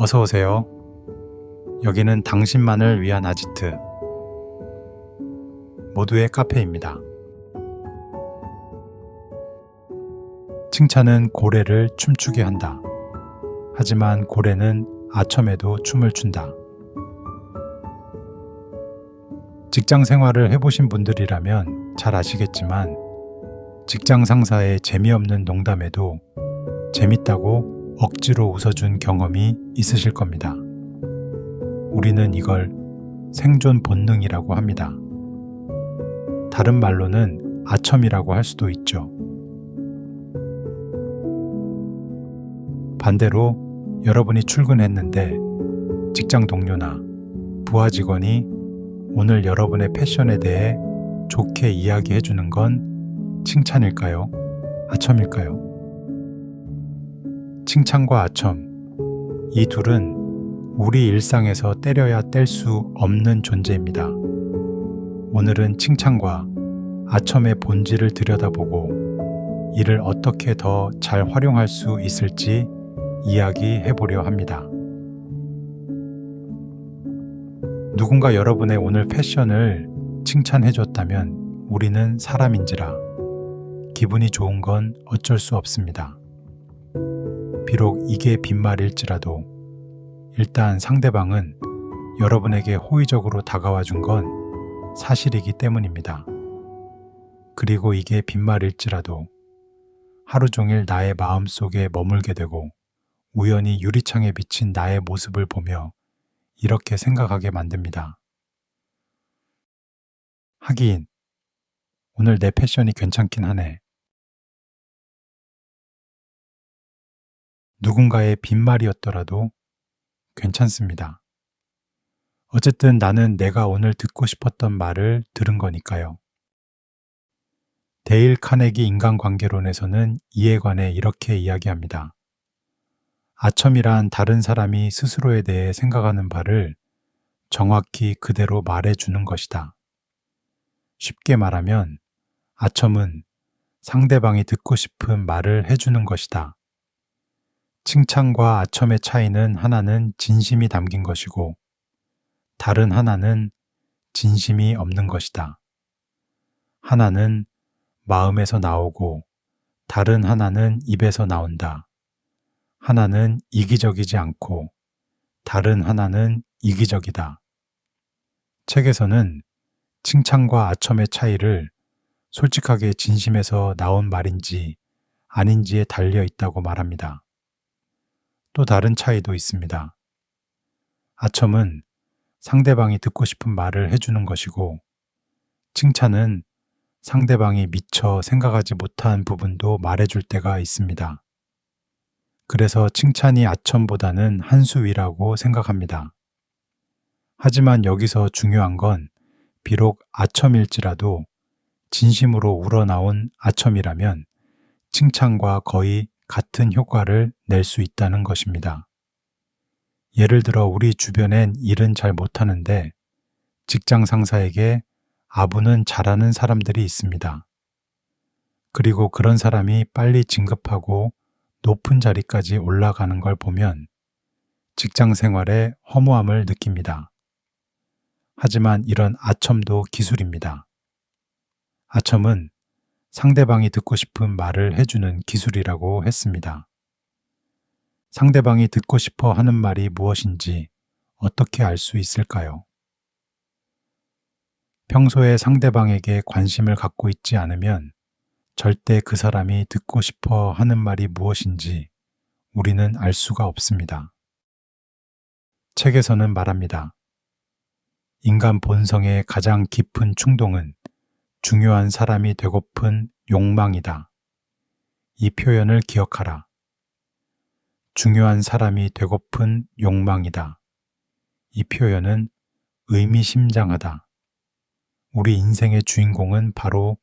어서 오세요. 여기는 당신만을 위한 아지트 모두의 카페입니다. 칭찬은 고래를 춤추게 한다. 하지만 고래는 아첨에도 춤을 춘다. 직장 생활을 해보신 분들이라면 잘 아시겠지만 직장 상사의 재미없는 농담에도 재밌다고 억지로 웃어준 경험이 있으실 겁니다. 우리는 이걸 생존 본능이라고 합니다. 다른 말로는 아첨이라고 할 수도 있죠. 반대로 여러분이 출근했는데 직장 동료나 부하 직원이 오늘 여러분의 패션에 대해 좋게 이야기해주는 건 칭찬일까요? 아첨일까요? 칭찬과 아첨, 이 둘은 우리 일상에서 때려야 뗄 수 없는 존재입니다. 오늘은 칭찬과 아첨의 본질을 들여다보고 이를 어떻게 더 잘 활용할 수 있을지 이야기해 보려 합니다. 누군가 여러분의 오늘 패션을 칭찬해 줬다면 우리는 사람인지라 기분이 좋은 건 어쩔 수 없습니다. 비록 이게 빈말일지라도 일단 상대방은 여러분에게 호의적으로 다가와 준 건 사실이기 때문입니다. 그리고 이게 빈말일지라도 하루 종일 나의 마음속에 머물게 되고 우연히 유리창에 비친 나의 모습을 보며 이렇게 생각하게 만듭니다. 하긴 오늘 내 패션이 괜찮긴 하네. 누군가의 빈말이었더라도 괜찮습니다. 어쨌든 나는 내가 오늘 듣고 싶었던 말을 들은 거니까요. 데일 카네기 인간관계론에서는 이에 관해 이렇게 이야기합니다. 아첨이란 다른 사람이 스스로에 대해 생각하는 바를 정확히 그대로 말해주는 것이다. 쉽게 말하면 아첨은 상대방이 듣고 싶은 말을 해주는 것이다. 칭찬과 아첨의 차이는 하나는 진심이 담긴 것이고 다른 하나는 진심이 없는 것이다. 하나는 마음에서 나오고 다른 하나는 입에서 나온다. 하나는 이기적이지 않고 다른 하나는 이기적이다. 책에서는 칭찬과 아첨의 차이를 솔직하게 진심에서 나온 말인지 아닌지에 달려 있다고 말합니다. 또 다른 차이도 있습니다. 아첨은 상대방이 듣고 싶은 말을 해주는 것이고 칭찬은 상대방이 미처 생각하지 못한 부분도 말해줄 때가 있습니다. 그래서 칭찬이 아첨보다는 한 수 위라고 생각합니다. 하지만 여기서 중요한 건 비록 아첨일지라도 진심으로 우러나온 아첨이라면 칭찬과 거의 같은 효과를 낼 수 있다는 것입니다. 예를 들어 우리 주변엔 일은 잘 못하는데 직장 상사에게 아부는 잘하는 사람들이 있습니다. 그리고 그런 사람이 빨리 진급하고 높은 자리까지 올라가는 걸 보면 직장 생활에 허무함을 느낍니다. 하지만 이런 아첨도 기술입니다. 아첨은 상대방이 듣고 싶은 말을 해주는 기술이라고 했습니다. 상대방이 듣고 싶어 하는 말이 무엇인지 어떻게 알 수 있을까요? 평소에 상대방에게 관심을 갖고 있지 않으면 절대 그 사람이 듣고 싶어 하는 말이 무엇인지 우리는 알 수가 없습니다. 책에서는 말합니다. 인간 본성의 가장 깊은 충동은 중요한 사람이 되고픈 욕망이다. 이 표현을 기억하라. 중요한 사람이 되고픈 욕망이다. 이 표현은 의미심장하다. 우리 인생의 주인공은 바로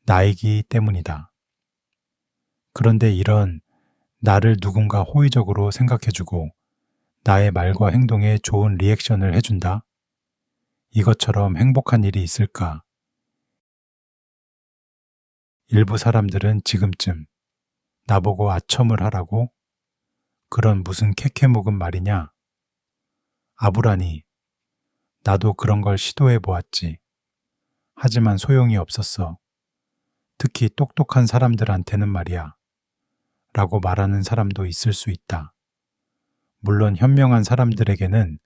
나이기 때문이다. 그런데 이런 나를 누군가 호의적으로 생각해주고 나의 말과 행동에 좋은 리액션을 해준다? 이것처럼 행복한 일이 있을까? 일부 사람들은 지금쯤 나보고 아첨을 하라고? 그런 무슨 캐캐 묵은 말이냐? 아부라니, 나도 그런 걸 시도해 보았지. 하지만 소용이 없었어. 특히 똑똑한 사람들한테는 말이야. 라고 말하는 사람도 있을 수 있다. 물론 현명한 사람들에게는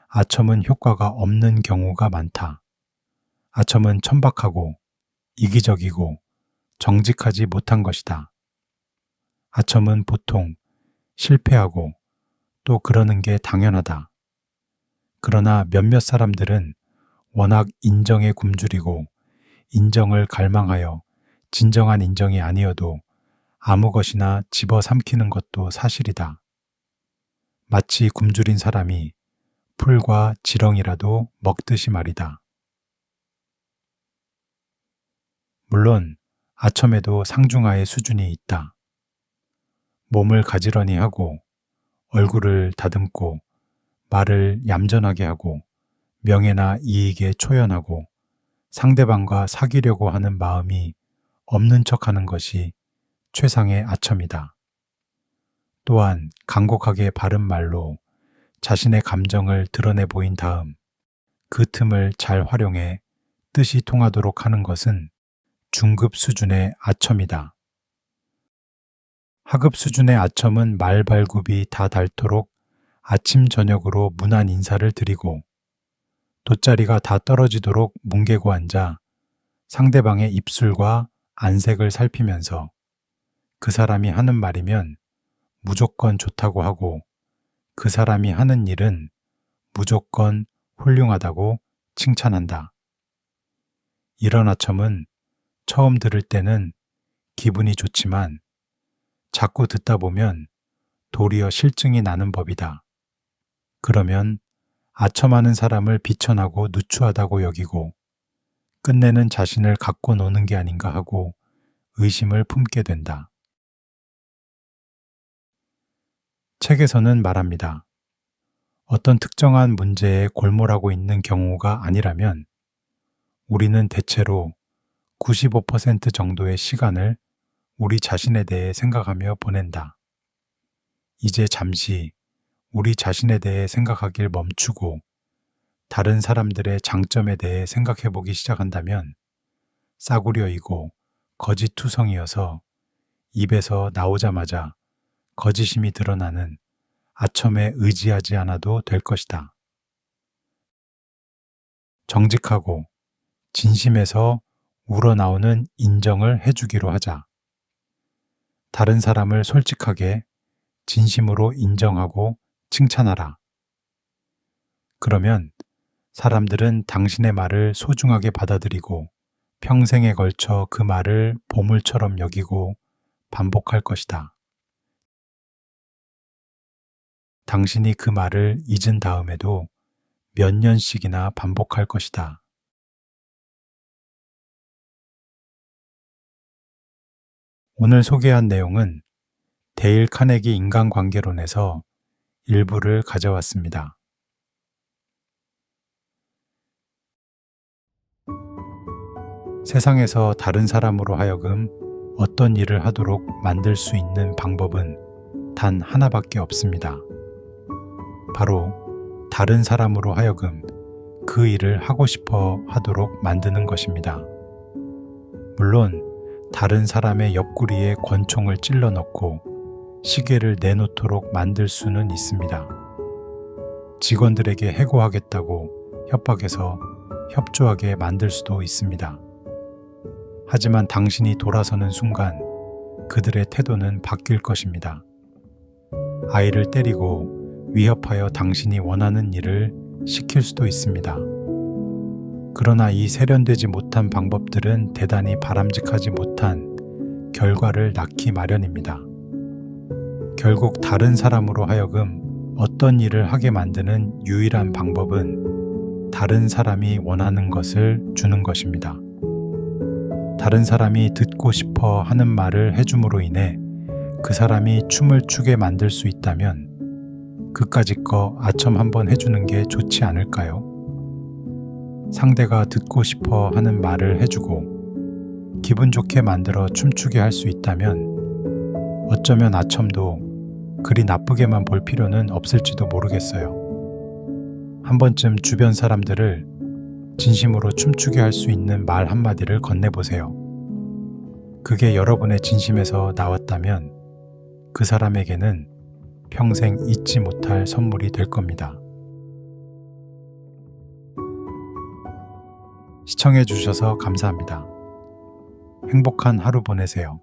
아첨은 효과가 없는 경우가 많다. 아첨은 천박하고 이기적이고 정직하지 못한 것이다. 아첨은 보통 실패하고 또 그러는 게 당연하다. 그러나 몇몇 사람들은 워낙 인정에 굶주리고 인정을 갈망하여 진정한 인정이 아니어도 아무 것이나 집어삼키는 것도 사실이다. 마치 굶주린 사람이 풀과 지렁이라도 먹듯이 말이다. 물론 아첨에도 상중하의 수준이 있다. 몸을 가지런히 하고 얼굴을 다듬고 말을 얌전하게 하고 명예나 이익에 초연하고 상대방과 사귀려고 하는 마음이 없는 척하는 것이 최상의 아첨이다. 또한 간곡하게 바른 말로 자신의 감정을 드러내 보인 다음 그 틈을 잘 활용해 뜻이 통하도록 하는 것은 중급 수준의 아첨이다. 하급 수준의 아첨은 말발굽이 다 닳도록 아침 저녁으로 문안 인사를 드리고 돗자리가 다 떨어지도록 뭉개고 앉아 상대방의 입술과 안색을 살피면서 그 사람이 하는 말이면 무조건 좋다고 하고 그 사람이 하는 일은 무조건 훌륭하다고 칭찬한다. 이런 아첨은 처음 들을 때는 기분이 좋지만 자꾸 듣다 보면 도리어 실증이 나는 법이다. 그러면 아첨하는 사람을 비천하고 누추하다고 여기고 끝내는 자신을 갖고 노는 게 아닌가 하고 의심을 품게 된다. 책에서는 말합니다. 어떤 특정한 문제에 골몰하고 있는 경우가 아니라면 우리는 대체로 95% 정도의 시간을 우리 자신에 대해 생각하며 보낸다. 이제 잠시 우리 자신에 대해 생각하길 멈추고 다른 사람들의 장점에 대해 생각해 보기 시작한다면 싸구려이고 거짓투성이어서 입에서 나오자마자 거짓임이 드러나는 아첨에 의지하지 않아도 될 것이다. 정직하고 진심에서 우러나오는 인정을 해주기로 하자. 다른 사람을 솔직하게 진심으로 인정하고 칭찬하라. 그러면 사람들은 당신의 말을 소중하게 받아들이고 평생에 걸쳐 그 말을 보물처럼 여기고 반복할 것이다. 당신이 그 말을 잊은 다음에도 몇 년씩이나 반복할 것이다. 오늘 소개한 내용은 데일 카네기 인간관계론에서 일부를 가져왔습니다. 세상에서 다른 사람으로 하여금 어떤 일을 하도록 만들 수 있는 방법은 단 하나밖에 없습니다. 바로 다른 사람으로 하여금 그 일을 하고 싶어 하도록 만드는 것입니다. 물론 다른 사람의 옆구리에 권총을 찔러 넣고 시계를 내놓도록 만들 수는 있습니다. 직원들에게 해고하겠다고 협박해서 협조하게 만들 수도 있습니다. 하지만 당신이 돌아서는 순간 그들의 태도는 바뀔 것입니다. 아이를 때리고 위협하여 당신이 원하는 일을 시킬 수도 있습니다. 그러나 이 세련되지 못한 방법들은 대단히 바람직하지 못한 결과를 낳기 마련입니다. 결국 다른 사람으로 하여금 어떤 일을 하게 만드는 유일한 방법은 다른 사람이 원하는 것을 주는 것입니다. 다른 사람이 듣고 싶어 하는 말을 해줌으로 인해 그 사람이 춤을 추게 만들 수 있다면 그까짓 거 아첨 한번 해주는 게 좋지 않을까요? 상대가 듣고 싶어 하는 말을 해주고 기분 좋게 만들어 춤추게 할 수 있다면 어쩌면 아첨도 그리 나쁘게만 볼 필요는 없을지도 모르겠어요. 한 번쯤 주변 사람들을 진심으로 춤추게 할 수 있는 말 한마디를 건네보세요. 그게 여러분의 진심에서 나왔다면 그 사람에게는 평생 잊지 못할 선물이 될 겁니다. 시청해 주셔서 감사합니다. 행복한 하루 보내세요.